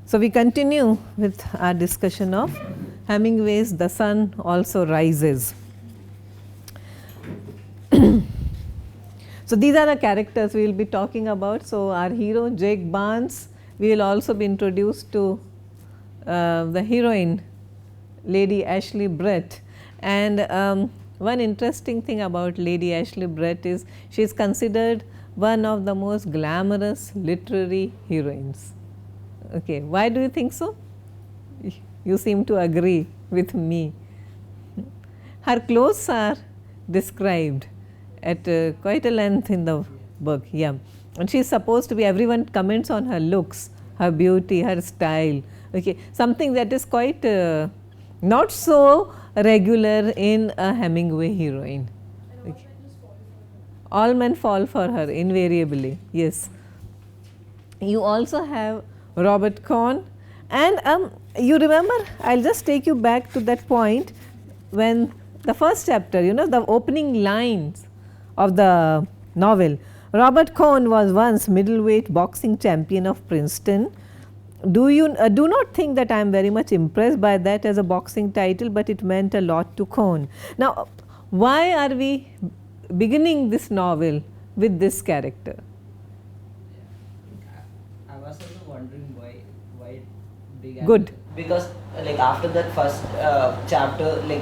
So, we continue with our discussion of Hemingway's The Sun Also Rises. So, these are the characters we will be talking about. So, our hero Jake Barnes, we will also be introduced to the heroine Lady Ashley Brett. And one interesting thing about Lady Ashley Brett is she is considered one of the most glamorous literary heroines. Okay, why do you think so? You seem to agree with me. Her clothes are described at quite a length in the book, yeah. And she is supposed to be, everyone comments on her looks, her beauty, her style, okay. Something that is quite not so regular in a Hemingway heroine. Okay. All men fall for her invariably, yes. You also have Robert Cohn, and you remember, I will just take you back to that point when the first chapter, you know, the opening lines of the novel. Robert Cohn was once middleweight boxing champion of Princeton. Do you do not think that I am very much impressed by that as a boxing title, but it meant a lot to Cohn. Now, why are we beginning this novel with this character? I was also wondering why it began. Good. Because like after that first chapter, like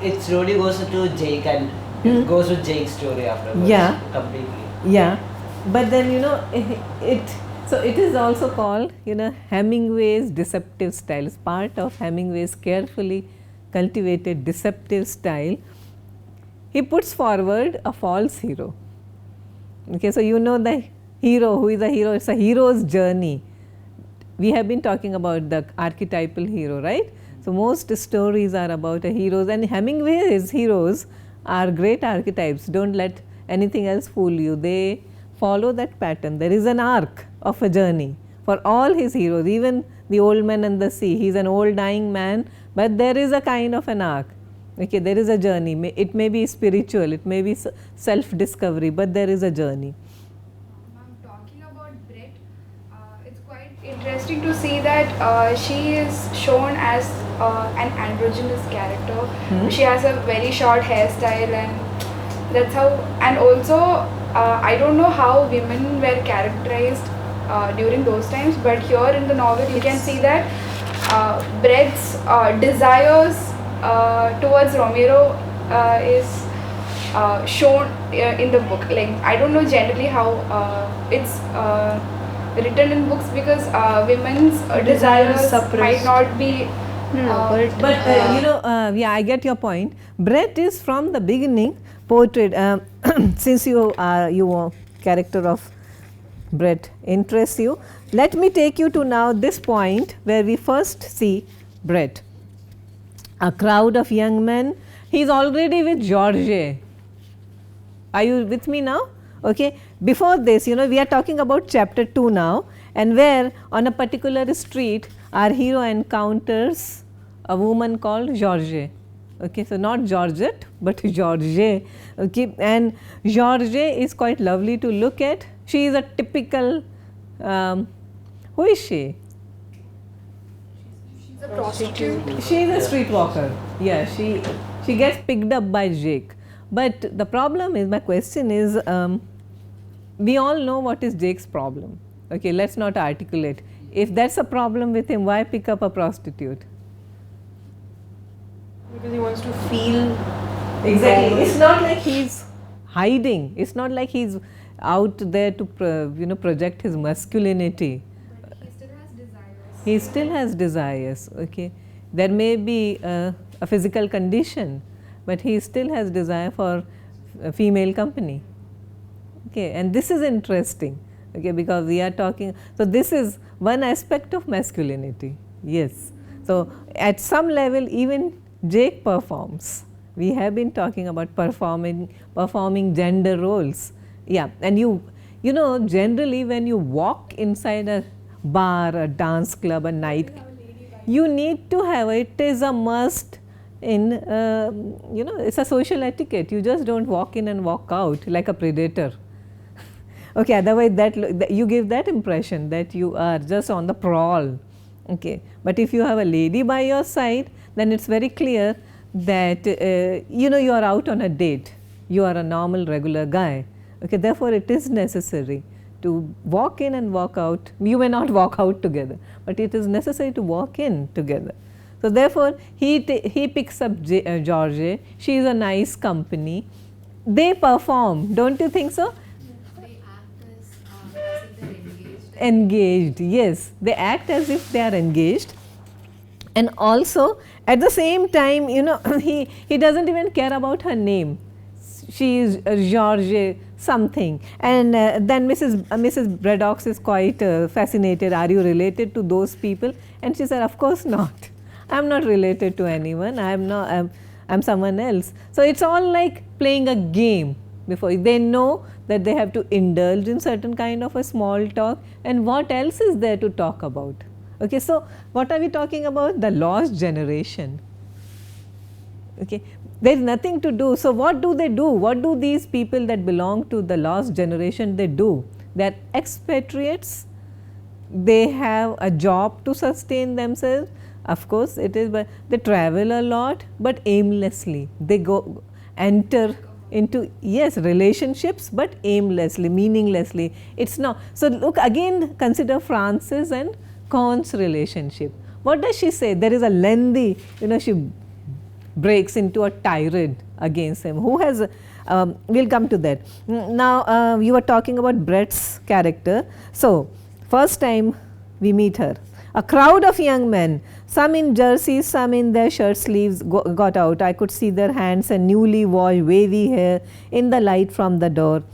it slowly goes into Jake and it goes to Jake's story afterwards. Yeah. Completely. Yeah, but then you know so it is also called, you know, Hemingway's deceptive style. It's part of Hemingway's carefully cultivated deceptive style. He puts forward a false hero. Okay, so you know the hero, who is a hero? It's a hero's journey. We have been talking about the archetypal hero, right? So most stories are about a heroes, and Hemingway's heroes are great archetypes. Don't let anything else fool you. They follow that pattern. There is an arc of a journey for all his heroes, even the old man and the sea. He is an old dying man, but there is a kind of an arc. Okay, there is a journey. It may be spiritual, it may be self-discovery, but there is a journey. Talking about Brett, it's quite interesting to see that she is shown as an androgynous character. She has a very short hairstyle, and that's how, and also I don't know how women were characterized during those times, but here in the novel you can see that Brett's desires towards Romero is shown in the book. Like, I don't know generally how it's written in books, because women's desires might not be But you know, yeah, I get your point. Brett is from the beginning portrayed, since you character of Brett interests you, let me take you to now this point where we first see Brett. A crowd of young men, he is already with George. Are you with me now? Okay. Before this, you know, we are talking about chapter 2 now, and where on a particular street our hero encounters a woman called George. Okay, so not Georgette, but George. Okay, and George is quite lovely to look at. She is a typical, who is she? She's a prostitute. She is a streetwalker. Yeah, she gets picked up by Jake. But the problem is, my question is, we all know what is Jake's problem. Okay, let's not articulate. If that's a problem with him, why pick up a prostitute? Because he wants to feel. Exactly. It's not like he's hiding. It's not like he's out there to project his masculinity. But he still has desires. He still has desires. Okay, there may be a physical condition, but he still has desire for female company. Okay, and this is interesting. Okay, because we are talking. So this is one aspect of masculinity. Yes. So at some level, even Jake performs. We have been talking about performing gender roles. Yeah, and you know, generally when you walk inside a bar, a dance club, a night, you need to have, it is a must in, you know, it's a social etiquette. You just don't walk in and walk out like a predator. Okay, otherwise that you give that impression that you are just on the prowl. Okay, but if you have a lady by your side, then it's very clear that you know, you are out on a date, you are a normal regular guy. Okay, therefore it is necessary to walk in and walk out. You may not walk out together, but it is necessary to walk in together. So therefore he picks up George. She is a nice company. They perform, don't you think so? They act as if they're engaged. Engaged, yes, they act as if they are engaged. And also at the same time, you know, he doesn't even care about her name. She is George something, and then Mrs. Braddock is quite fascinated. Are you related to those people? And she said, of course not. I am not related to anyone. I am not. I'm someone else. So it's all like playing a game. Before they know that they have to indulge in certain kind of a small talk, and what else is there to talk about? Okay, so what are we talking about? The lost generation. Okay, there is nothing to do. So what do they do? What do these people that belong to the lost generation they do? They are expatriates. They have a job to sustain themselves. Of course, it is, but they travel a lot, but aimlessly. They enter into, yes, relationships, but aimlessly, meaninglessly. It's not. So look again, consider Frances and Cohn's relationship. What does she say? There is a lengthy, you know, she breaks into a tirade against him. Who has, we'll come to that. Now, you were talking about Brett's character. So, first time we meet her. A crowd of young men, some in jerseys, some in their shirt sleeves got out. I could see their hands and newly washed wavy hair in the light from the door.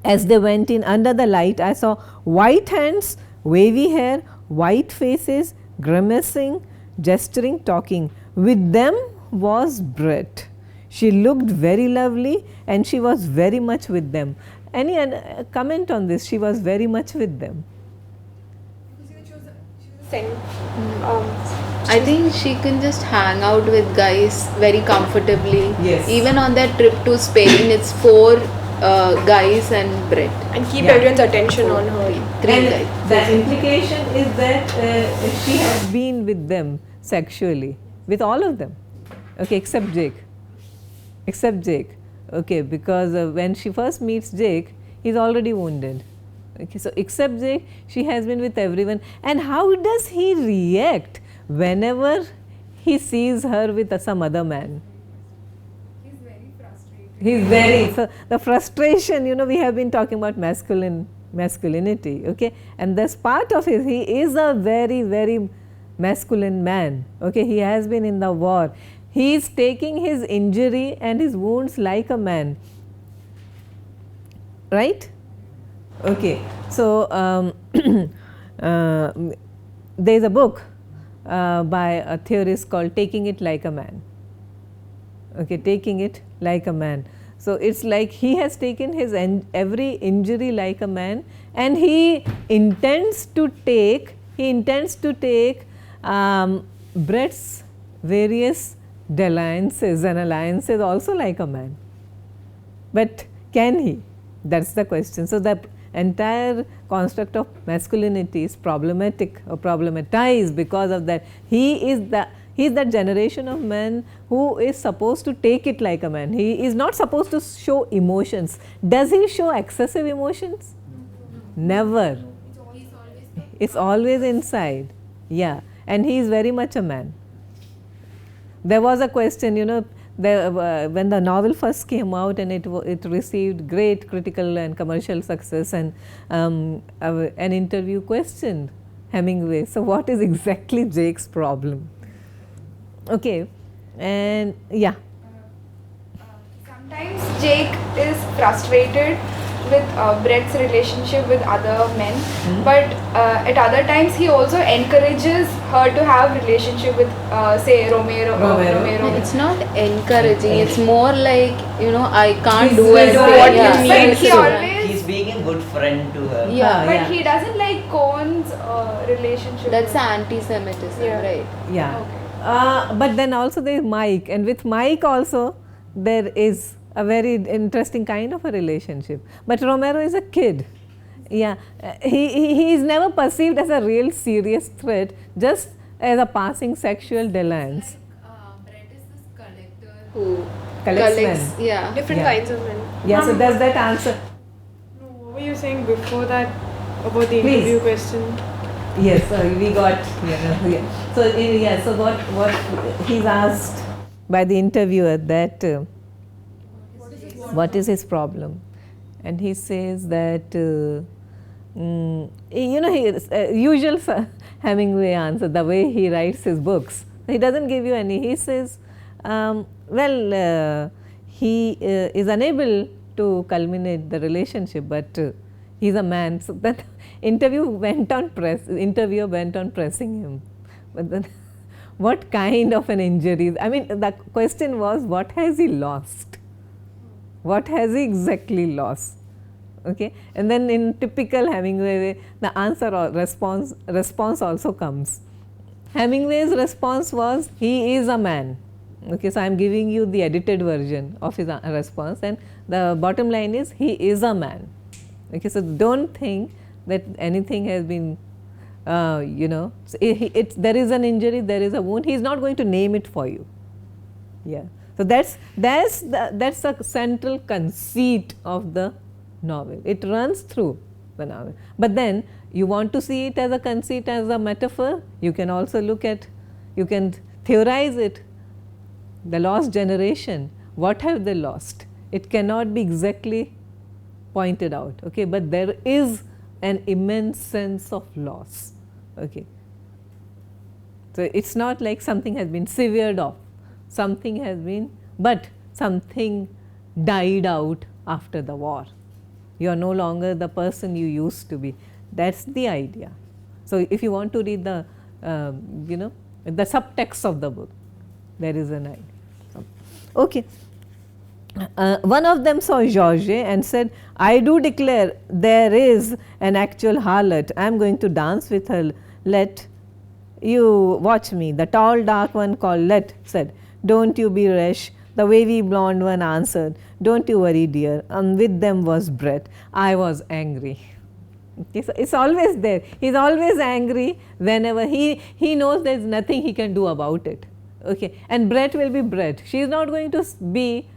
As they went in under the light, I saw white hands, wavy hair, white faces, grimacing, gesturing, talking. With them was Brett. She looked very lovely and she was very much with them. Any comment on this? She was very much with them. I think she can just hang out with guys very comfortably. Yes. Even on that trip to Spain, it's 4 guys and Brett. And keep everyone's attention on her. 3 And guys. the implication is that she has been with them sexually, with all of them. Okay, except Jake. Except Jake. Okay, because when she first meets Jake, he's already wounded. Okay, so except Jake, she has been with everyone. And how does he react whenever he sees her with some other man? He's very frustrated. He's very, so the frustration, you know, we have been talking about masculinity, okay, and that's part of his, he is a very, very masculine man, okay, he has been in the war. He is taking his injury and his wounds like a man, right? Okay, so there is a book by a theorist called Taking It Like a Man. Okay, taking it like a man. So it's like he has taken his every injury like a man, and he intends to take Brett's various dalliances and alliances also like a man. But can he? That's the question. So the entire construct of masculinity is problematic or problematized because of that. He is that generation of men who is supposed to take it like a man. He is not supposed to show emotions. Does he show excessive emotions? Never. It's always inside. Yeah, and he is very much a man. There was a question, you know, when the novel first came out and it received great critical and commercial success, and an interview questioned Hemingway, so what is exactly Jake's problem? Okay, and yeah. Sometimes Jake is frustrated with Brett's relationship with other men, but at other times he also encourages her to have relationship with say Romero. No, it's not encouraging, it's more like, you know, I can't He's do it. what he Yeah. needs. But he always, He's being a good friend to her. Yeah. but he doesn't like Cohn's relationship. That's with- anti-Semitism, Yeah. right? Yeah. Okay. But then also there is Mike, and with Mike also there is a very interesting kind of a relationship. But Romero is a kid. Yeah, he is never perceived as a real serious threat, just as a passing sexual dalliance. Brett is this collector Who Collects collects, men. yeah. different Yeah. kinds of men. Yeah, so does that answer? No, what were you saying before that about the Please. interview question? Yes, we got, yeah. So what he's asked by the interviewer that what is his problem? And he says that, usual Hemingway answer, the way he writes his books. He doesn't give you any. He says, he is unable to culminate the relationship, but he's a man. So that interviewer went on pressing him. But then, what kind of an injury? I mean, the question was, what has he lost? What has he exactly lost? Okay, and then in typical Hemingway way, the answer or response also comes. Hemingway's response was, he is a man. Okay, so I am giving you the edited version of his response, and the bottom line is, he is a man. Okay, so don't think that anything has been, so there is an injury, there is a wound. He is not going to name it for you. Yeah, so that's the central conceit of the novel. It runs through the novel. But then you want to see it as a conceit, as a metaphor. You can also you can theorize it. The lost generation, what have they lost? It cannot be exactly pointed out, okay, but there is an immense sense of loss, okay. So it's not like something has been severed off, something has been, but something died out after the war. You are no longer the person you used to be. That's the idea. So if you want to read the, the subtext of the book, there is an idea. Okay. One of them saw Georges and said, I do declare there is an actual harlot. I am going to dance with her. Let you watch me. The tall dark one called Let said, don't you be rash. The wavy blonde one answered, don't you worry dear. And with them was Brett. I was angry. Okay, so it's always there. He's always angry whenever he knows there is nothing he can do about it. Okay, and Brett will be Brett. She is not going to be,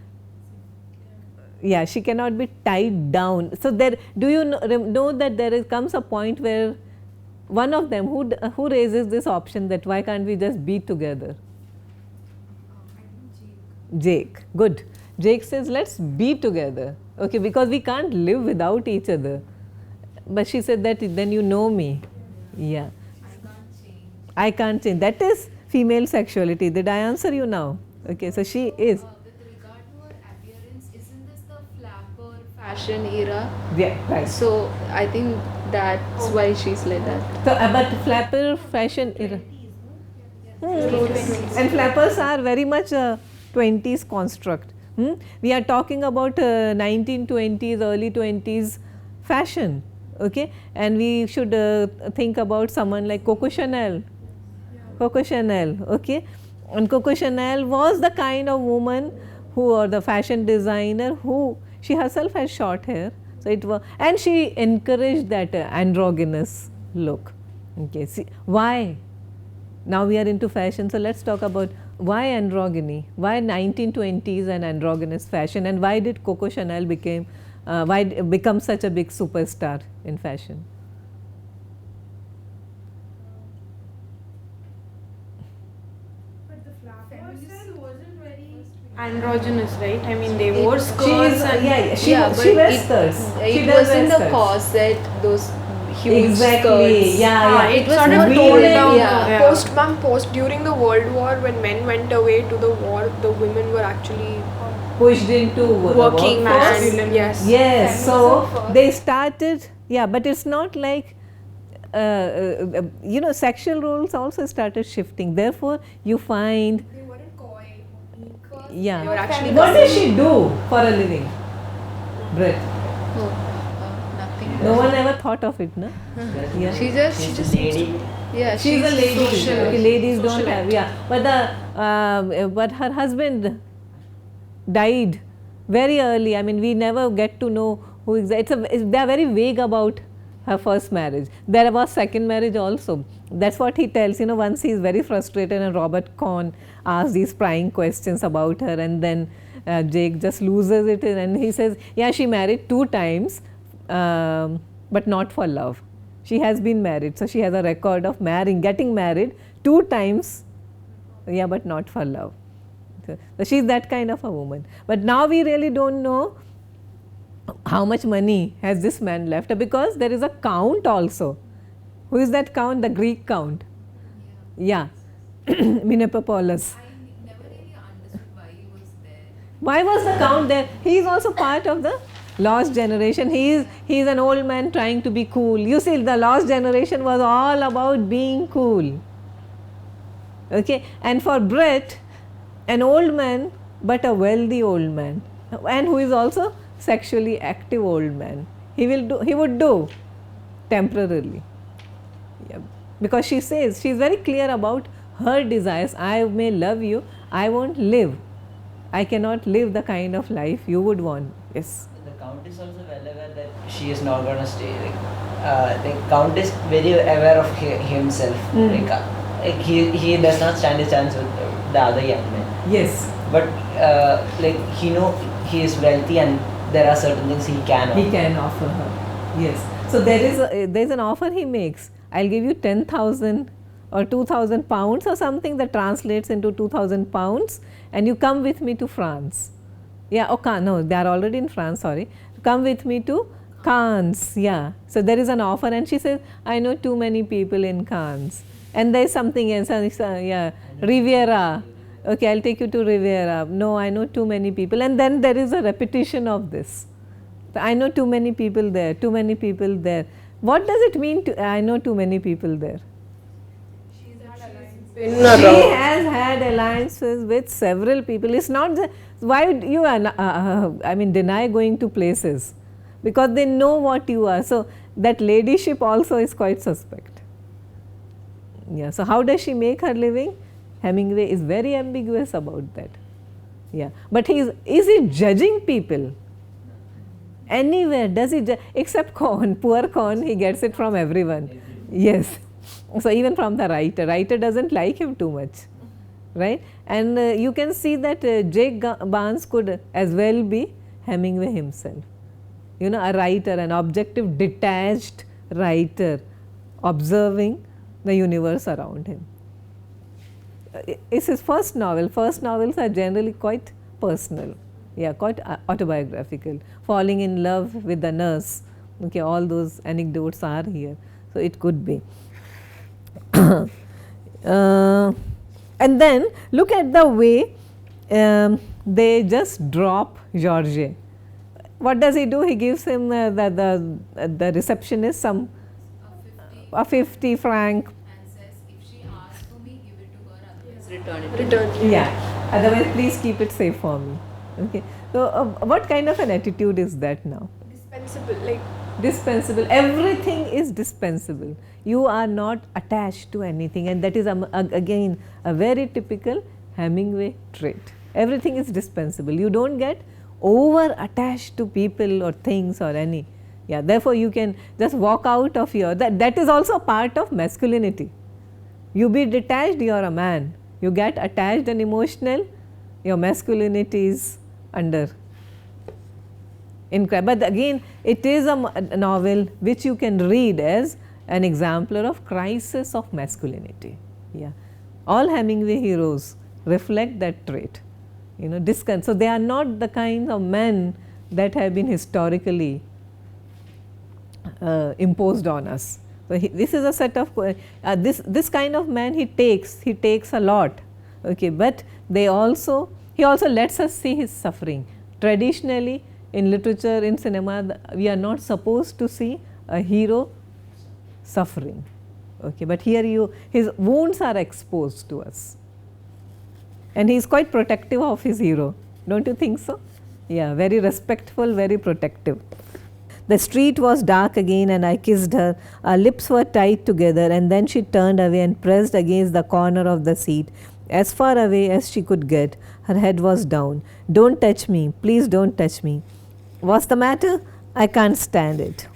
she cannot be tied down. So there, do you know that there comes a point where one of them who raises this option that why can't we just be together? Jake. Good. Jake says let's be together. Okay, because we can't live without each other. But she said that then you know me. Yeah. I can't change. That is female sexuality. Did I answer you now? Okay, so she is. With regard to her appearance, isn't this the flapper fashion era? Yeah, right. So I think that's why she's like that. So, but flapper fashion era. And flappers are very much a 20s construct. We are talking about 1920s, early 20s fashion. Okay, and we should think about someone like Coco Chanel. Coco Chanel, okay, and Coco Chanel was the kind of woman who, or the fashion designer who, she herself has short hair, so it was, and she encouraged that androgynous look. Okay, see why? Now we are into fashion, so let's talk about why androgyny, why 1920s and androgynous fashion, and why did Coco Chanel become such a big superstar in fashion? Androgynous, right? I mean, they wore skirts and She wears skirts. It wasn't the corset, those huge Exactly. skirts. Yeah. it's It was sort of not toned really- down. Yeah. Post during the World War, when men went away to the war, the women were actually pushed into working the workforce. masculine. Yes. Yes, so they started, but it's not like, sexual roles also started shifting. Therefore, you find, They weren't coy. They were actually what does she do for a living? Brett. Oh, nothing. No one ever thought of it, no? Yeah. She just lady. yeah. She's a lady. social. Okay, ladies don't have, but her husband died very early. I mean, we never get to know who exactly. They are very vague about her first marriage. There was second marriage also. That's what he tells. You know, once he is very frustrated and Robert Cohn asks these prying questions about her, and then Jake just loses it, and he says, yeah, she married 2 times, but not for love. She has been married, so she has a record of getting married 2 times, yeah, but not for love. So she is that kind of a woman. But now we really don't know how much money has this man left, because there is a count also. Who is that count? The Greek count. Yeah, Mnepopolis. Why was the count there? He is also part of the lost generation. He is an old man trying to be cool. You see, the lost generation was all about being cool. Okay, and for Brett, an old man, but a wealthy old man, and who is also sexually active old man. He would do temporarily. Yeah. Because she says, she is very clear about her desires. I may love you, I won't live. I cannot live the kind of life you would want. Yes. The Count is also well aware that she is not going to stay. The Count is very aware of himself. He does not stand a chance with the other young men. Yes. But he know he is wealthy and there are certain things he can offer. He can offer her. Yes. So there is an offer he makes. I'll give you 10,000 or 2,000 pounds or something that translates into 2,000 pounds, and you come with me to France. Yeah, okay, no, they are already in France, sorry. Come with me to Cannes, yeah. So there is an offer, and she says, I know too many people in Cannes. And there is something else, yeah, Riviera. Okay, I'll take you to Riviera. No, I know too many people. And then there is a repetition of this. I know too many people there, too many people there. What does it mean to, I know too many people there? She has had alliances with several people. It's not why would you deny going to places, because they know what you are. So that ladyship also is quite suspect. Yeah. So how does she make her living? Hemingway is very ambiguous about that. Yeah. But is he judging people? Anywhere does he except Cohn, poor Cohn, he gets it from everyone. Yes. So even from the writer doesn't like him too much, right? And you can see that Jake Barnes could as well be Hemingway himself. You know, a writer, an objective, detached writer, observing the universe around him. It's his first novel. First novels are generally quite personal, yeah, quite autobiographical. Falling in love with the nurse, okay, all those anecdotes are here. So it could be. And then look at the way they just drop Georges. What does he do? He gives him the receptionist some a 50 franc. And says, if she asks for me, give it to her, otherwise return it. Yeah, otherwise please keep it safe for me. Okay. So what kind of an attitude is that now? Dispensable, dispensable. Everything is dispensable. You are not attached to anything, and that is again a very typical Hemingway trait. Everything is dispensable. You don't get over attached to people or things or any. Yeah, therefore you can just walk out of your, that is also part of masculinity. You be detached, you are a man. You get attached and emotional, your masculinity is under. But again, it is a novel which you can read as an exemplar of crisis of masculinity. Yeah, all Hemingway heroes reflect that trait. You know, so they are not the kind of men that have been historically imposed on us. So this is a set of this kind of man. He takes a lot. Okay, but he also lets us see his suffering. Traditionally, in literature, in cinema, we are not supposed to see a hero suffering. Okay, but here his wounds are exposed to us, and he is quite protective of his hero. Don't you think so? Yeah, very respectful, very protective. The street was dark again, and I kissed her. Our lips were tight together, and then she turned away and pressed against the corner of the seat. As far away as she could get. Her head was down. Don't touch me. Please don't touch me. What's the matter? I can't stand it.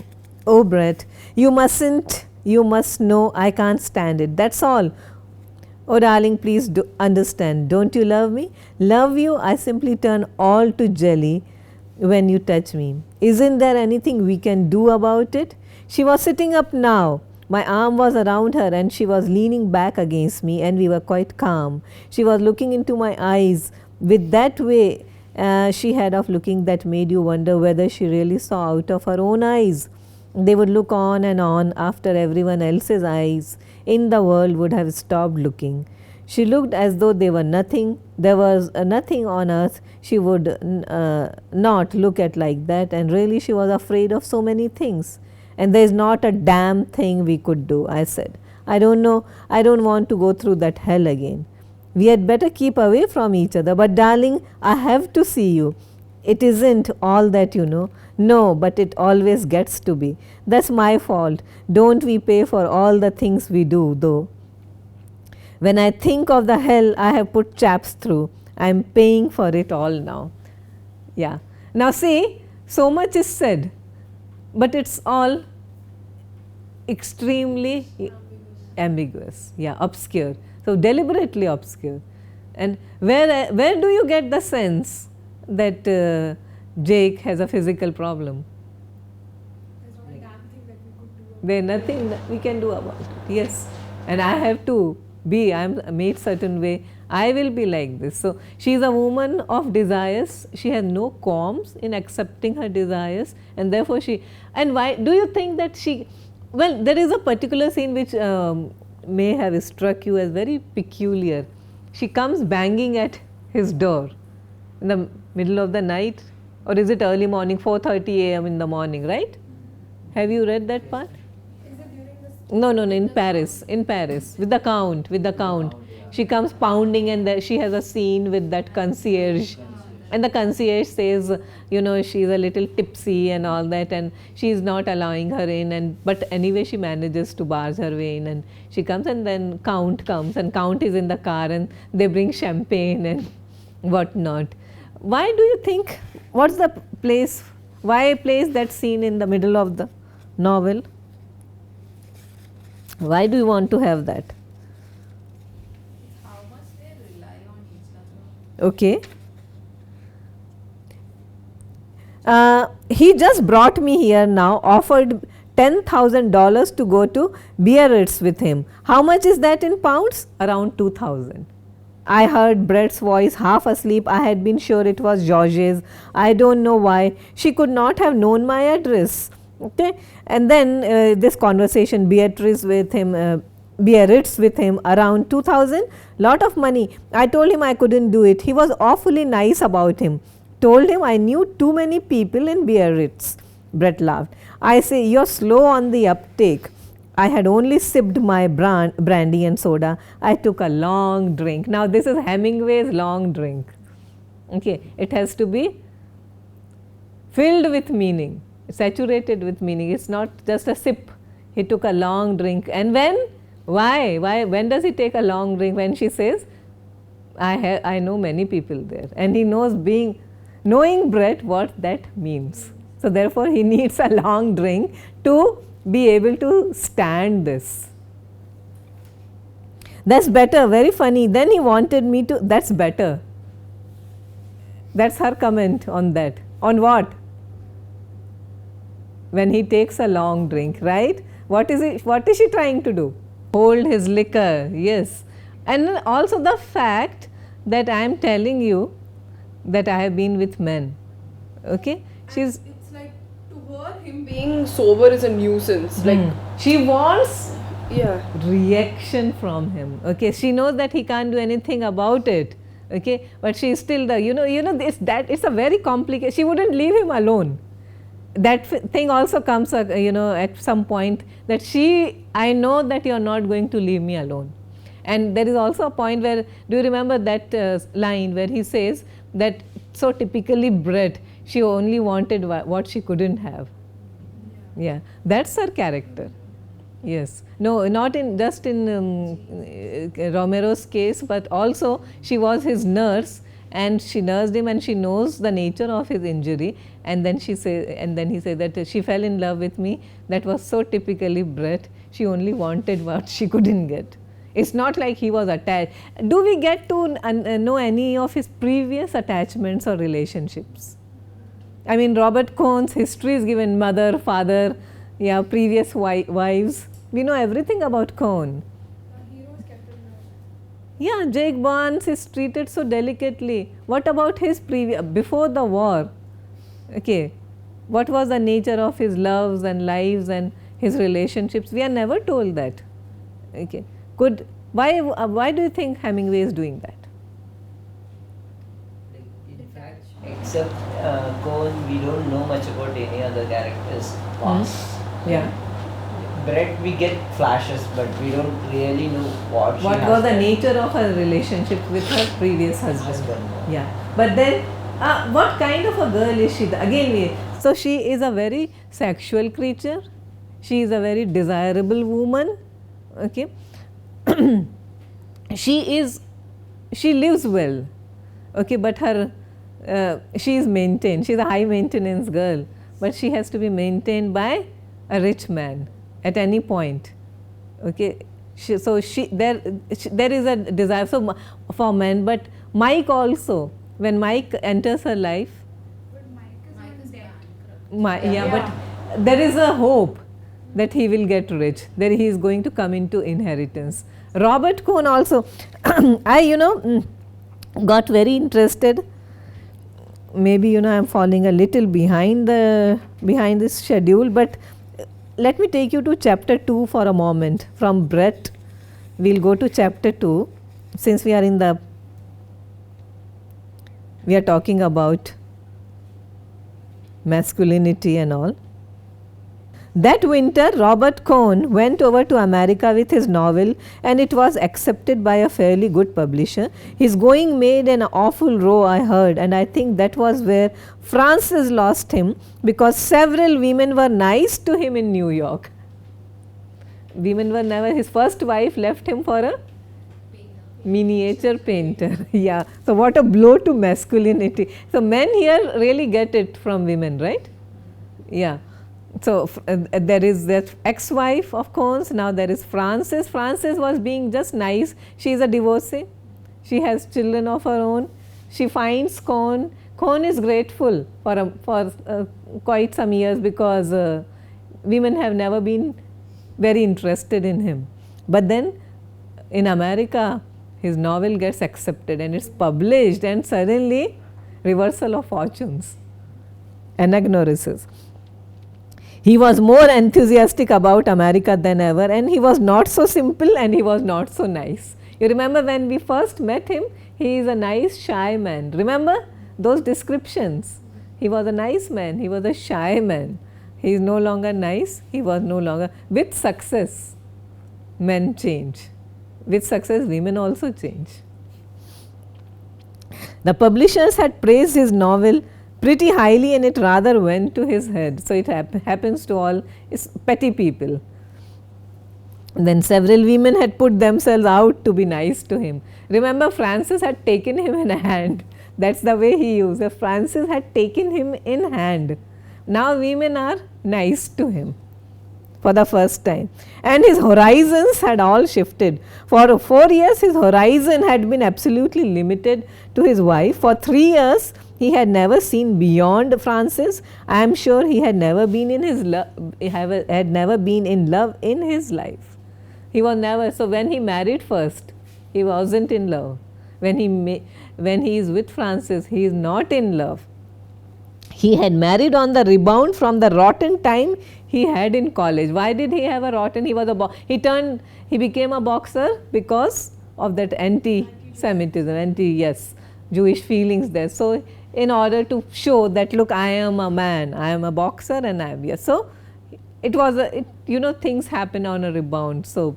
Oh, Brett, you mustn't. You must know I can't stand it. That's all. Oh, darling, please do understand. Don't you love me? Love you? I simply turn all to jelly when you touch me. Isn't there anything we can do about it? She was sitting up now. My arm was around her and she was leaning back against me, and we were quite calm. She was looking into my eyes with that way she had of looking that made you wonder whether she really saw out of her own eyes. They would look on and on after everyone else's eyes in the world would have stopped looking. She looked as though they were nothing. There was nothing on earth she would not look at like that, and really she was afraid of so many things. And there is not a damn thing we could do, I said. I don't know, I don't want to go through that hell again. We had better keep away from each other, but darling, I have to see you. It isn't all that you know. No, but it always gets to be. That's my fault. Don't we pay for all the things we do, though? When I think of the hell I have put chaps through, I am paying for it all now. Yeah. Now see, so much is said, but it's all extremely ambiguous. Yeah, obscure. So deliberately obscure. And where do you get the sense that Jake has a physical problem? There's nothing that we can do about it. Yes. And I have to be, I am made certain way, I will be like this. So she is a woman of desires. She has no qualms in accepting her desires, and therefore she, and why do you think that she, well, there is a particular scene which may have struck you as very peculiar. She comes banging at his door in the middle of the night, or is it early morning, 4:30 a.m. in the morning, right? Have you read that part? No, in Paris, with the count. She comes pounding, and there she has a scene with that concierge, and the concierge says, you know, she is a little tipsy and all that, and she is not allowing her in, and but anyway she manages to barge her way in, and she comes, and then Count comes, and Count is in the car, and they bring champagne and what not. Why do you think, what's the place, why place that scene in the middle of the novel? Why do you want to have that? How much they rely on each other. Okay. He just brought me here now, offered $10,000 to go to Biarritz with him. How much is that in pounds? Around 2,000. I heard Brett's voice, half asleep. I had been sure it was George's. I don't know why. She could not have known my address. Okay. And then this conversation, Biarritz with him, around 2,000, lot of money. I told him I couldn't do it. He was awfully nice about him. Told him I knew too many people in Biarritz. Brett laughed. I say, you're slow on the uptake. I had only sipped my brandy and soda. I took a long drink. Now this is Hemingway's long drink. Okay, it has to be filled with meaning, saturated with meaning. It's not just a sip. He took a long drink. And when? Why? When does he take a long drink? When she says, I know many people there. And he knows, knowing Brett, what that means. So therefore he needs a long drink to be able to stand this. That's better, very funny. Then he wanted me to, that's better. That's her comment on that. On what? When he takes a long drink, right? What is she trying to do? Hold his liquor, yes. And also the fact that I am telling you that I have been with men. Okay? It's like, to her, him being sober is a nuisance. Like, she wants yeah, reaction from him. Okay, she knows that he can't do anything about it. Okay, but she is still the, it's a very complicated, she wouldn't leave him alone. That thing also comes, at some point that I know that you are not going to leave me alone. And there is also a point where, do you remember that line where he says that so typically Brett, she only wanted what she couldn't have. Yeah, that's her character. Yes. No, not in just in Romero's case, but also she was his nurse and she nursed him and she knows the nature of his injury, and then he said that she fell in love with me. That was so typically Brett. She only wanted what she couldn't get. It's not like he was attached. Do we get to know any of his previous attachments or relationships? I mean, Robert Cohn's history is given: mother, father, yeah, previous wives. We know everything about Cohn. Heroes kept in love. Yeah, Jake Barnes is treated so delicately. What about his before the war? Okay, what was the nature of his loves and lives and his relationships? We are never told that. Okay, why do you think Hemingway is doing that? In fact, except Cohn, we don't know much about any other characters' past. Yeah. Brett, we get flashes, but we don't really know what she What has was the done. nature of her relationship with her previous husband? Yeah, but then what kind of a girl is she? Again, so she is a very sexual creature. She is a very desirable woman. Okay, she lives well. Okay, but her she is maintained. She is a high maintenance girl, but she has to be maintained by a rich man at any point. Okay, there is a desire for men, but Mike also, when Mike enters her life, But Mike is dead. yeah, but there is a hope that he will get rich, that he is going to come into inheritance. Robert Cohn also, I got very interested. Maybe I am falling a little behind this schedule, but let me take you to chapter 2 for a moment. From Brett, we will go to chapter 2, since we are talking about masculinity and all. That winter, Robert Cohn went over to America with his novel, and it was accepted by a fairly good publisher. His going made an awful row, I heard, and I think that was where Frances lost him, because several women were nice to him in New York. Women were never, his first wife left him for a miniature painter. Yeah, so what a blow to masculinity. So men here really get it from women, right? Yeah. So there is that ex-wife of Cohn's. Now there is Frances. Frances was being just nice. She is a divorcee. She has children of her own. She finds Cohn. Cohn is grateful for quite some years, because women have never been very interested in him. But then in America, his novel gets accepted and it's published, and suddenly reversal of fortunes, anagnorisis. He was more enthusiastic about America than ever, and he was not so simple and he was not so nice. You remember when we first met him, he is a nice shy man. Remember those descriptions? He was a nice man, he was a shy man. He is no longer nice, he was no longer. With success, men change. With success, women also change. The publishers had praised his novel pretty highly, and it rather went to his head. So it happens to all petty people. Then several women had put themselves out to be nice to him. Remember, Frances had taken him in hand. That's the way he used it. Frances had taken him in hand. Now women are nice to him for the first time. And his horizons had all shifted. For 4 years, his horizon had been absolutely limited to his wife. For 3 years, he had never seen beyond Frances. I am sure he had never been in love in his life. He was never. So when he married first, he wasn't in love. When he is with Frances, he is not in love. He had married on the rebound from the rotten time he had in college. Why did he have a rotten? He was he became a boxer because of that anti-Semitism, Jewish feelings there. So in order to show that, look, I am a man, I am a boxer, and I am here. So it was things happen on a rebound. So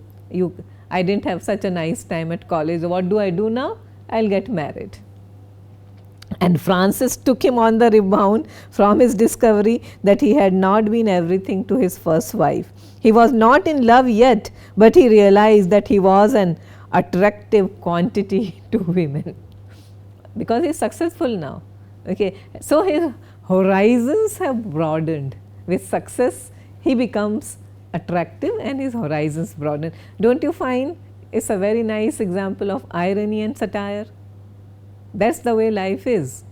I didn't have such a nice time at college. What do I do now? I'll get married. And Francis took him on the rebound from his discovery that he had not been everything to his first wife. He was not in love yet, but he realized that he was an attractive quantity to women because he is successful now. Okay. So, his horizons have broadened. With success, he becomes attractive and his horizons broaden. Don't you find it's a very nice example of irony and satire? That's the way life is.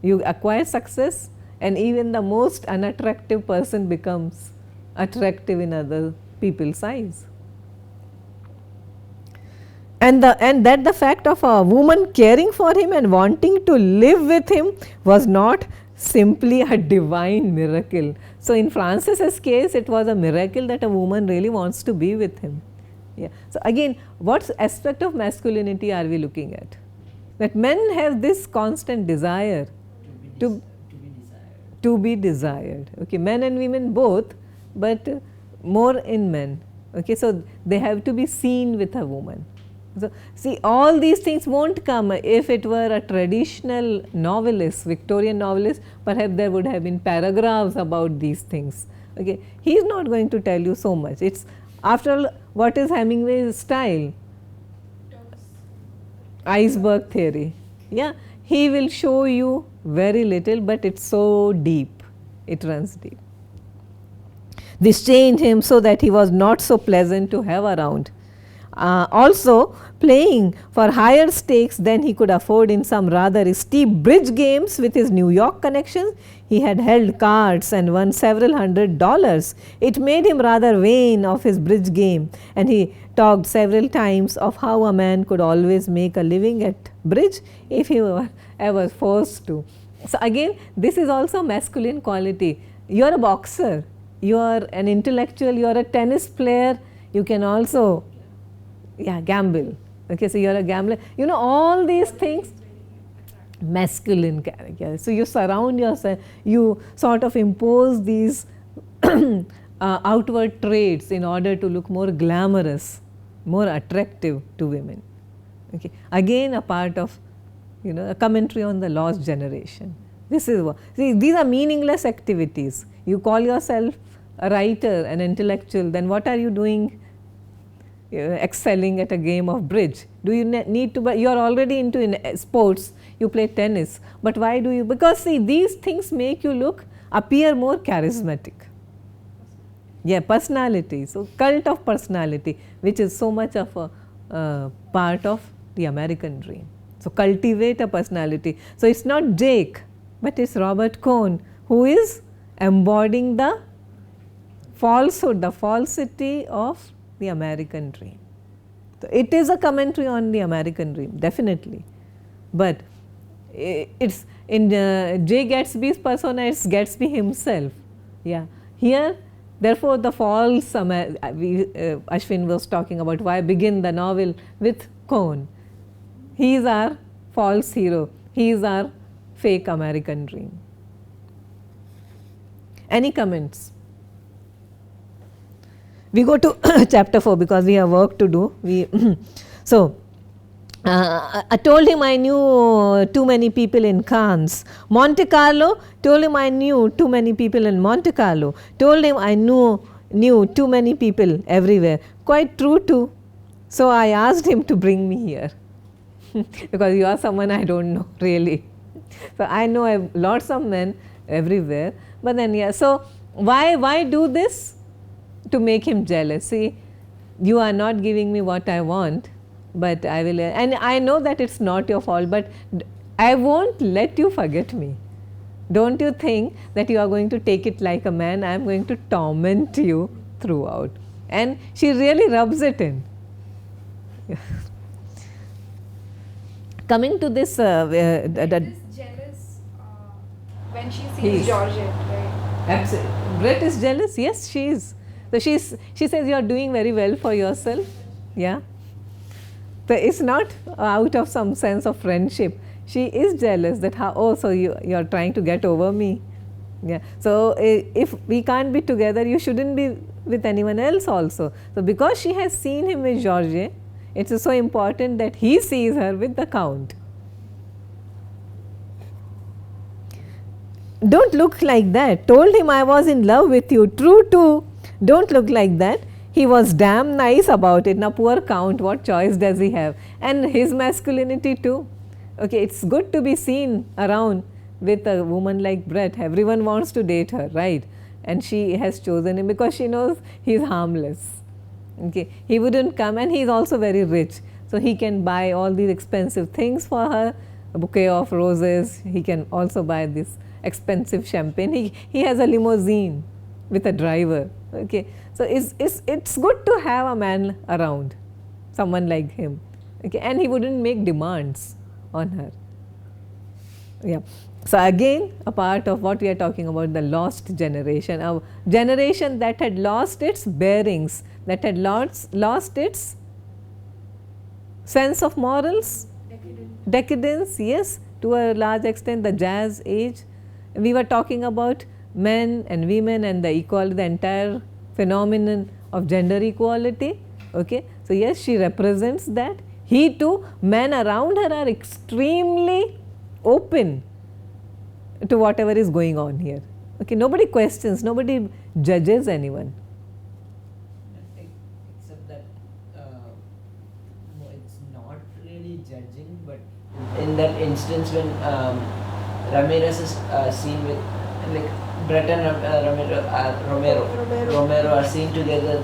You acquire success and even the most unattractive person becomes attractive in other people's eyes. And that the fact of a woman caring for him and wanting to live with him was not simply a divine miracle. So, in Francis's case, it was a miracle that a woman really wants to be with him. Yeah. So, again, what aspect of masculinity are we looking at? That men have this constant desire to be desired. Okay. Men and women both, but more in men. Okay. So, they have to be seen with a woman. So, see, all these things won't come if it were a traditional novelist, Victorian novelist, perhaps there would have been paragraphs about these things. Okay. He is not going to tell you so much. It's after all, what is Hemingway's style? Iceberg theory. Yeah, he will show you very little, but it's so deep, it runs deep. This changed him so that he was not so pleasant to have around. Also playing for higher stakes than he could afford in some rather steep bridge games with his New York connections. He had held cards and won several $100s. It made him rather vain of his bridge game, and he talked several times of how a man could always make a living at bridge if he were ever forced to. So, again, this is also masculine quality. You are a boxer, you are an intellectual, you are a tennis player, you can also gamble. Okay, so you are a gambler. You know, all these things, masculine character. So, you surround yourself, you sort of impose these outward traits in order to look more glamorous, more attractive to women. Okay. Again, a part of, you know, a commentary on the lost generation. This is what, see, these are meaningless activities. You call yourself a writer, an intellectual, then what are you doing? Excelling at a game of bridge. Do you need to, you are already into sports, you play tennis, but why do you, because see, these things make you appear more charismatic. Yeah, personality. So, cult of personality, which is so much of a part of the American dream. So, cultivate a personality. So, it is not Jake, but it is Robert Cohn who is embodying the falsehood, the falsity of the American dream. So, it is a commentary on the American dream, definitely, but it's in J. Gatsby's persona, it's Gatsby himself. Yeah, here, therefore, the false Ashwin was talking about why begin the novel with Cohn. He is our false hero, he is our fake American dream. Any comments? We go to chapter 4 because we have work to do. So, I told him I knew too many people in Cannes. Monte Carlo, told him I knew too many people in Monte Carlo. Told him I knew too many people everywhere. Quite true too. So, I asked him to bring me here because you are someone I don't know really. So, I know lots of men everywhere, but then yeah. So, why do this? To make him jealous. See, you are not giving me what I want, but I will, and I know that it's not your fault, but I won't let you forget me. Don't you think that you are going to take it like a man? I am going to torment you throughout. And she really rubs it in. Coming to this, Brett is jealous when she sees Georgette, right? Absolutely. Brett is jealous? Yes, she is. So, she says you are doing very well for yourself. Yeah. So, it is not out of some sense of friendship. She is jealous that how, oh, so you are trying to get over me. Yeah. So, if we can't be together, you shouldn't be with anyone else also. So, because she has seen him with Georgette, it is so important that he sees her with the Count. don't look like that. Told him I was in love with you. True too. Don't look like that. He was damn nice about it. Now poor Count, what choice does he have? And his masculinity too. Okay, it's good to be seen around with a woman like Brett. Everyone wants to date her, right? And she has chosen him because she knows he's harmless. Okay, he wouldn't come, and he's also very rich. So he can buy all these expensive things for her, a bouquet of roses. He can also buy this expensive champagne. He has a limousine with a driver. Okay, so it's good to have a man around, someone like him. Okay, and he wouldn't make demands on her. Yeah. So again, a part of what we are talking about, the lost generation, a generation that had lost its bearings, that had lost its sense of morals, decadence, yes, to a large extent, the jazz age. We were talking about men and women and the equality, the entire phenomenon of gender equality. Okay, so yes, she represents that. He too, men around her are extremely open to whatever is going on here. Okay, nobody questions, nobody judges anyone. Except that no, it's not really judging, but in that instance when Ramirez is seen with, like, Brett and Romero are seen together,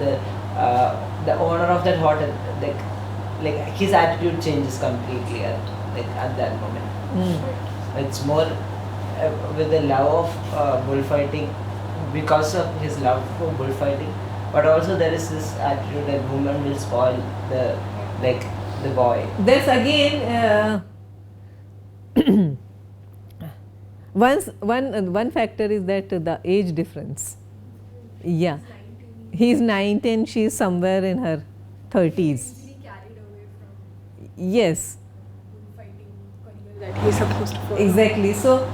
the owner of that hotel, like his attitude changes completely at that moment. It's more with the love of bullfighting, because of his love for bullfighting, but also there is this attitude that woman will spoil the boy. That's again one factor is that the age difference. Yeah, he's 19, she's somewhere in her 30s. Yes, That he's supposed to follow. exactly. So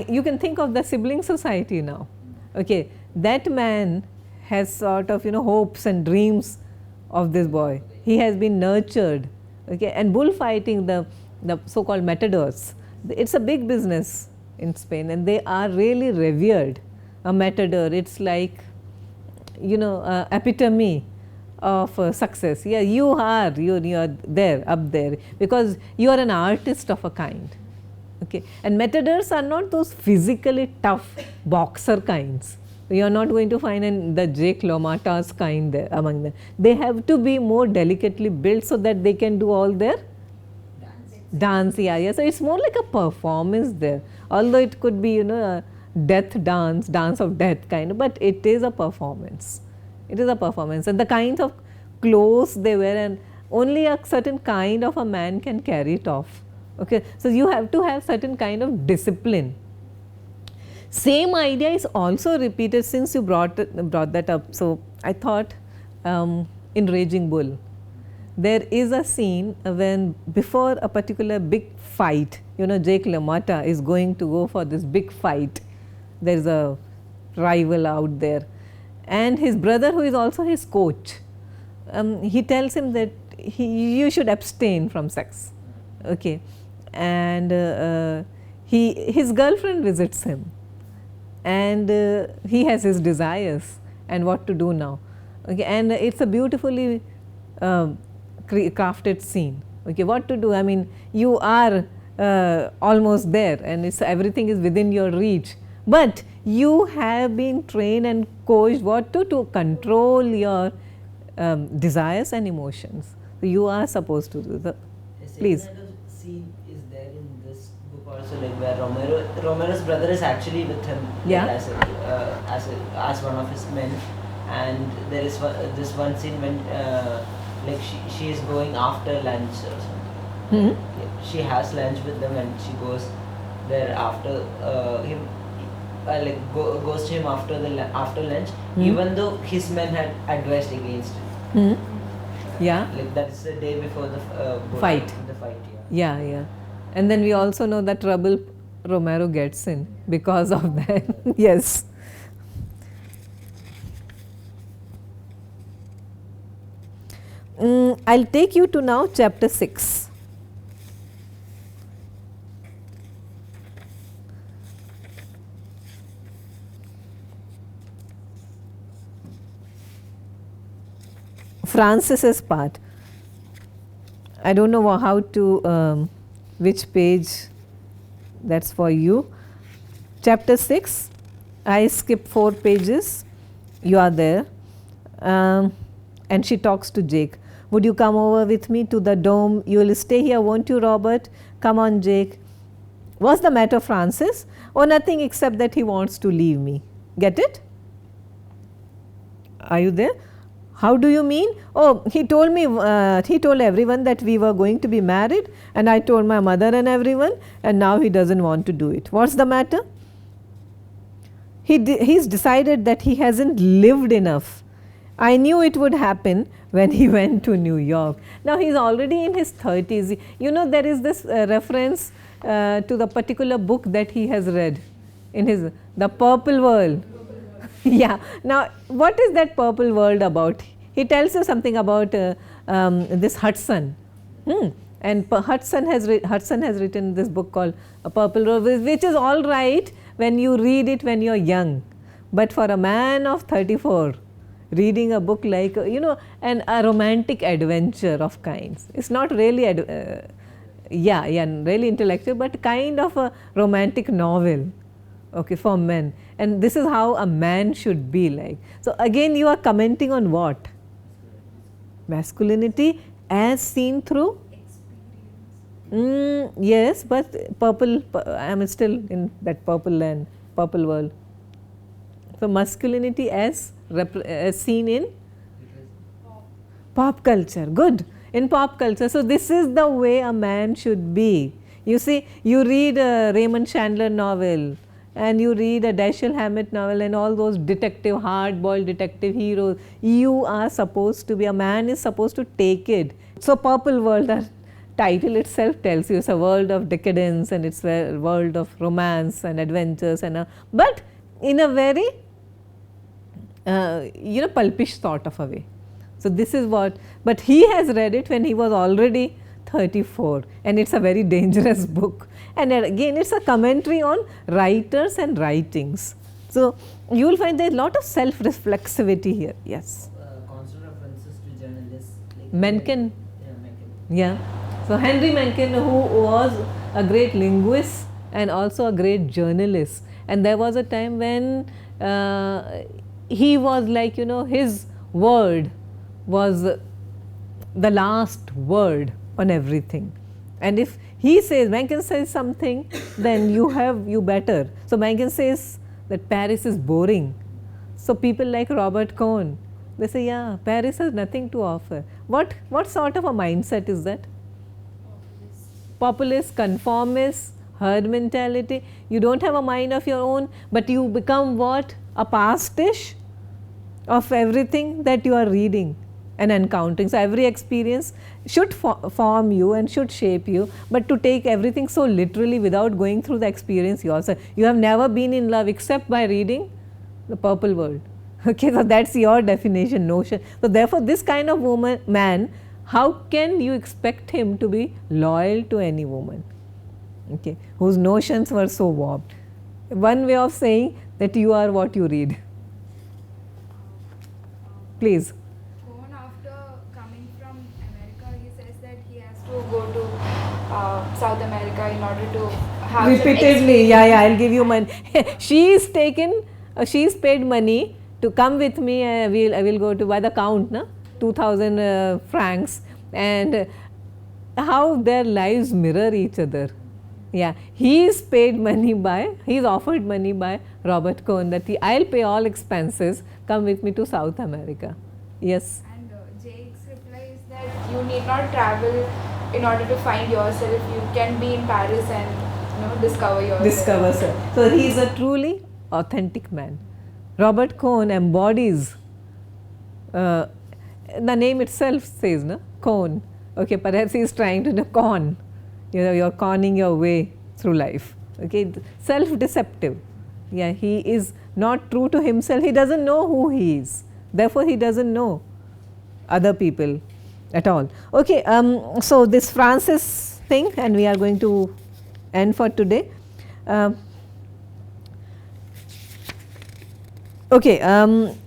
you can think of the sibling society now. Okay, that man has sort of hopes and dreams of this boy. He has been nurtured. Okay, and bullfighting, the so-called matadors, it's a big business in Spain, and they are really revered. A matador, it's like epitome of success. Yeah, you are there, up there, because you are an artist of a kind. Okay, and matadors are not those physically tough boxer kinds. You are not going to find the Jake LaMotta's kind there among them. They have to be more delicately built so that they can do all their dance. Yeah. So it's more like a performance there, although it could be a death dance of death kind of, but it is a performance. It is a performance, and the kinds of clothes they wear, and only a certain kind of a man can carry it off. Okay, so you have to have certain kind of discipline. Same idea is also repeated, since you brought that up. So I thought in Raging Bull, there is a scene when before a particular big fight, Jake LaMotta is going to go for this big fight. There is a rival out there, and his brother, who is also his coach, he tells him that you should abstain from sex. Okay, and his girlfriend visits him, and he has his desires and what to do now. Okay, and it's a beautifully crafted scene. Okay, what to do? I mean, you are almost there, and everything is within your reach, but you have been trained and coached what to control your desires and emotions. So you are supposed to do the. Please. Kind of scene is there in this book also, like where Romero's brother is actually with him, Yeah. like, as one of his men, and there is this one scene when like she is going after lunch or something. She has lunch with them and she goes there after him. Goes to him after lunch, even though his men had advised against it. Yeah. Like that's the day before the Fight. The fight, Yeah. And then we also know that trouble Romero gets in because of that. Yes. I'll take you to now chapter 6. Francis's part. I don't know how to, which page that's for you. Chapter 6, I skip 4 pages, you are there. And she talks to Jake. Would you come over with me to the dome? You will stay here, won't you, Robert? Come on, Jake. What's the matter, Francis? Oh, nothing except that he wants to leave me. Get it? Are you there? How do you mean? Oh, he told me, he told everyone that we were going to be married, and I told my mother and everyone, and now he doesn't want to do it. What's the matter? He's decided that he hasn't lived enough. I knew it would happen when he went to New York. Now he's already in his 30s. You know, there is this reference to the particular book that he has read in his, The Purple World. Yeah. Now, what is that purple world about? He tells you something about this Hudson. And Hudson has written this book called A Purple World, which is all right when you read it when you're young. But for a man of 34, reading a book like, you know, a romantic adventure of kinds. It's not really, really intellectual, but kind of a romantic novel, okay, for men. And this is how a man should be like. So again, you are commenting on what? Masculinity as seen through? Yes, but purple, I am still in that purple land, purple world. So masculinity as seen in pop culture. Good. In pop culture. So this is the way a man should be. You see, you read a Raymond Chandler novel, and you read a Dashiell Hammett novel, and all those detective, hard-boiled detective heroes. You are supposed to be, a man is supposed to take it. So Purple World, the title itself tells you it's a world of decadence, and it's a world of romance and adventures, and but in a very pulpish sort of a way. So this is what, but he has read it when he was already 34, and it's a very dangerous book. And again, it's a commentary on writers and writings. So you will find there is a lot of self-reflexivity here. Yes. Constant references to journalists. Like Mencken. Yeah, Mencken. Yeah. So Henry Mencken, who was a great linguist and also a great journalist, and there was a time when he was like, you know, his word was the last word on everything. And if he says, Mencken says something, then you better. So Mencken says that Paris is boring. So people like Robert Cohn, they say, yeah, Paris has nothing to offer. What sort of a mindset is that? Populist, conformist, herd mentality. You don't have a mind of your own, but you become what? A pastiche of everything that you are reading and encountering. So every experience should form you and should shape you, but to take everything so literally without going through the experience yourself. You have never been in love except by reading The Purple World. Okay, so that's your definition, notion. So therefore, this kind of man, how can you expect him to be loyal to any woman? Okay, whose notions were so warped. One way of saying that you are what you read. Please. Cohn, after coming from America, he says that he has to go to South America in order to have repeatedly. Yeah, I'll give you money. She's paid money to come with me. I will go to, by the count, 2,000 francs, and how their lives mirror each other. Yeah, he's offered money by Robert Cohn that I'll pay all expenses, come with me to South America. Yes. And Jake's reply is that you need not travel in order to find yourself. You can be in Paris and discover yourself. Discover self. So he is a truly authentic man. Robert Cohn embodies, the name itself says, Cohn. Okay, perhaps he is trying to con. You're conning your way through life. Okay, self-deceptive. Yeah, he is not true to himself. He doesn't know who he is. Therefore, he doesn't know other people at all. Okay, so this Francis thing, and we are going to end for today. Okay,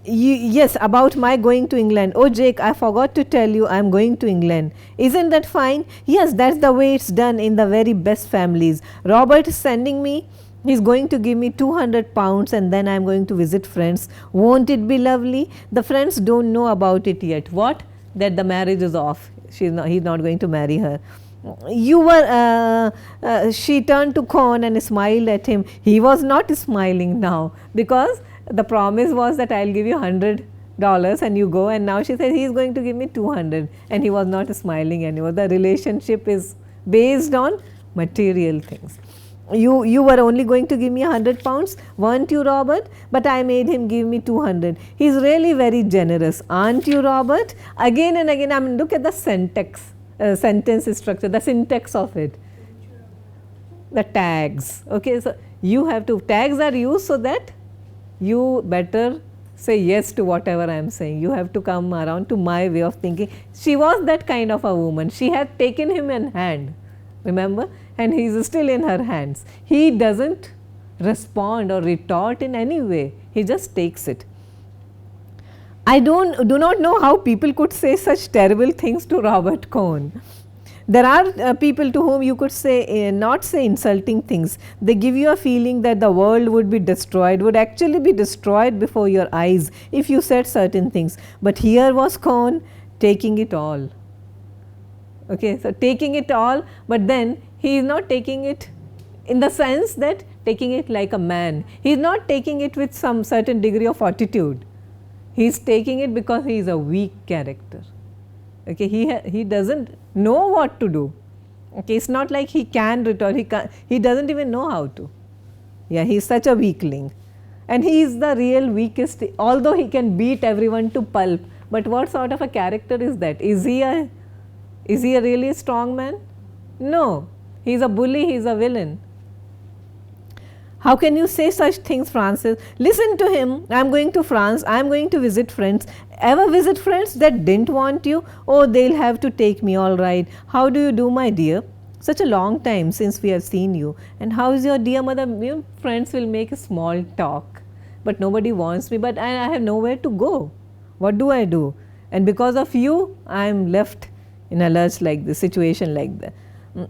yes, about my going to England. Oh, Jake, I forgot to tell you I'm going to England. Isn't that fine? Yes, that's the way it's done in the very best families. Robert is sending me, he's going to give me £200 and then I'm going to visit friends. Won't it be lovely? The friends don't know about it yet. What? That the marriage is off. He's not going to marry her. She turned to Cohn and smiled at him. He was not smiling now because the promise was that I'll give you $100 and you go, and now she says he's going to give me 200 and he was not smiling anymore. The relationship is based on material things. You were only going to give me £100, weren't you, Robert? But I made him give me 200. He's really very generous, aren't you, Robert? Again and again, I mean, look at the sentence structure, the syntax of it. The tags. Okay, so you have to, tags are used so that you better say yes to whatever I am saying. You have to come around to my way of thinking. She was that kind of a woman. She had taken him in hand, remember, and he is still in her hands. He doesn't respond or retort in any way. He just takes it. I do not know how people could say such terrible things to Robert Cohn. There are people to whom you could say not say insulting things. They give you a feeling that the world would be destroyed, would actually be destroyed before your eyes if you said certain things. But here was Cohn taking it all. Okay, so taking it all, but then he is not taking it in the sense that taking it like a man. He is not taking it with some certain degree of fortitude. He is taking it because he is a weak character. Okay, he doesn't know what to do. Okay, it's not like he can retort. He doesn't even know how to. Yeah, he is such a weakling, and he is the real weakest. Although he can beat everyone to pulp, but what sort of a character is that? Is he a really strong man? No, he is a bully. He is a villain. How can you say such things, Francis? Listen to him. I am going to France. I am going to visit friends. Ever visit friends that didn't want you? Oh, they'll have to take me, all right. How do you do, my dear? Such a long time since we have seen you. And how is your dear mother? Friends will make a small talk. But nobody wants me, but I have nowhere to go. What do I do? And because of you, I am left in a lurch like this, situation like that.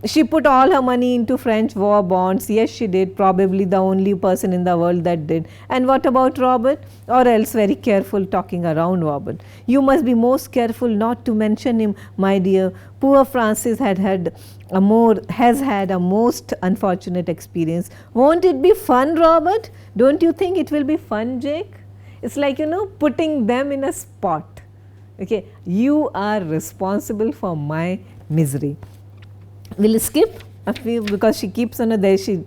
She put all her money into French war bonds. Yes, she did. Probably the only person in the world that did. And what about Robert? Or else very careful talking around Robert. You must be most careful not to mention him, my dear. Poor Francis has had a most unfortunate experience. Won't it be fun, Robert? Don't you think it will be fun, Jake? It's like, putting them in a spot. Okay, you are responsible for my misery. We'll skip a few because she keeps on there. She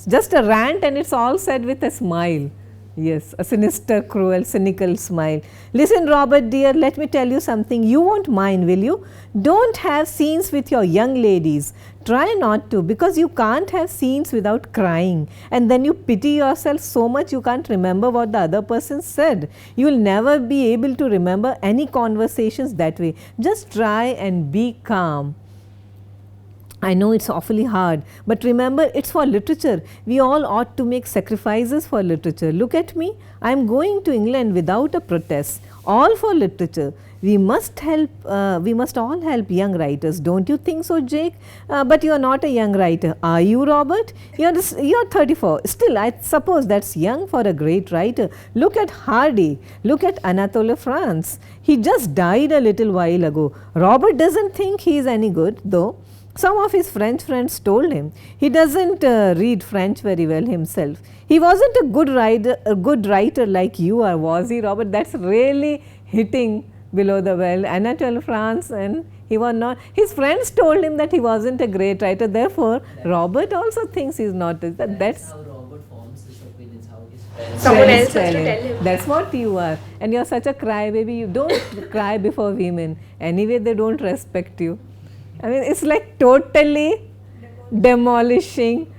just a rant and it's all said with a smile. Yes, a sinister, cruel, cynical smile. Listen, Robert dear, let me tell you something. You won't mind, will you? Don't have scenes with your young ladies. Try not to, because you can't have scenes without crying. And then you pity yourself so much you can't remember what the other person said. You will never be able to remember any conversations that way. Just try and be calm. I know it's awfully hard, but remember, it's for literature. We all ought to make sacrifices for literature. Look at me. I am going to England without a protest. All for literature. We must all help young writers. Don't you think so, Jake? But you are not a young writer. Are you, Robert? You are 34. Still, I suppose that's young for a great writer. Look at Hardy. Look at Anatole France. He just died a little while ago. Robert doesn't think he is any good, though. Some of his French friends told him he doesn't read French very well himself. He wasn't a good writer like you are, was he, Robert? That's really hitting below the belt. Anatole France, and he was not. His friends told him that he wasn't a great writer. Therefore, Robert also thinks he's not. That's how Robert forms his opinions. How his friends. Someone else has to tell him. That's what you are, and you're such a crybaby. You don't cry before women. Anyway, they don't respect you. I mean, it's like totally demolishing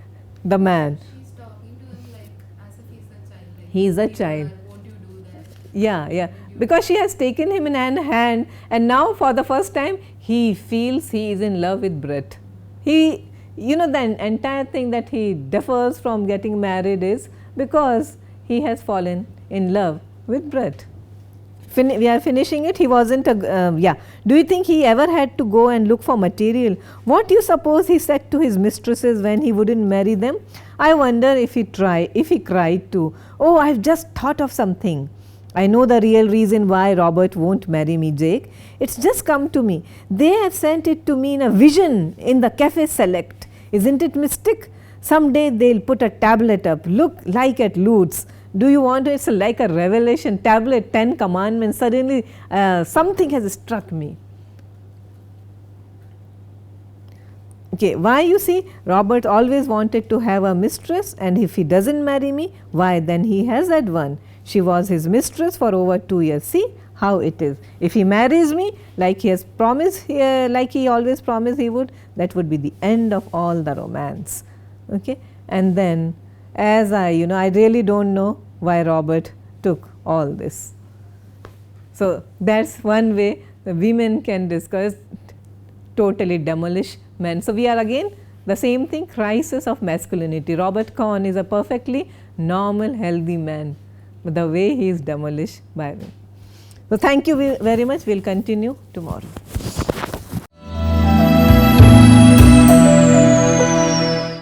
the man. She's talking to him like as if he's a child. Like, He is a child. Won't you do that? Yeah. Because she has taken him in hand, and now for the first time, he feels he is in love with Brett. The entire thing that he differs from getting married is because he has fallen in love with Brett. We are finishing it. He wasn't a, yeah. Do you think he ever had to go and look for material? What do you suppose he said to his mistresses when he wouldn't marry them? I wonder if he cried too. Oh, I've just thought of something. I know the real reason why Robert won't marry me, Jake. It's just come to me. They have sent it to me in a vision in the Cafe Select. Isn't it mystic? Someday they'll put a tablet up, look like at Lutz. Do you want to? It's like a revelation tablet, 10 commandments. Suddenly something has struck me. Okay, why? You see, Robert always wanted to have a mistress, and if he doesn't marry me, why then he has that one. She was his mistress for over 2 years. See how it is. If he marries me like he has promised, like he always promised he would, that would be the end of all the romance. Okay, and then as I really don't know why Robert took all this. So that's one way the women can discuss, totally demolish men. So we are again the same thing, crisis of masculinity. Robert Cohn is a perfectly normal, healthy man, but the way he is demolished by men. So thank you very much. We'll continue tomorrow.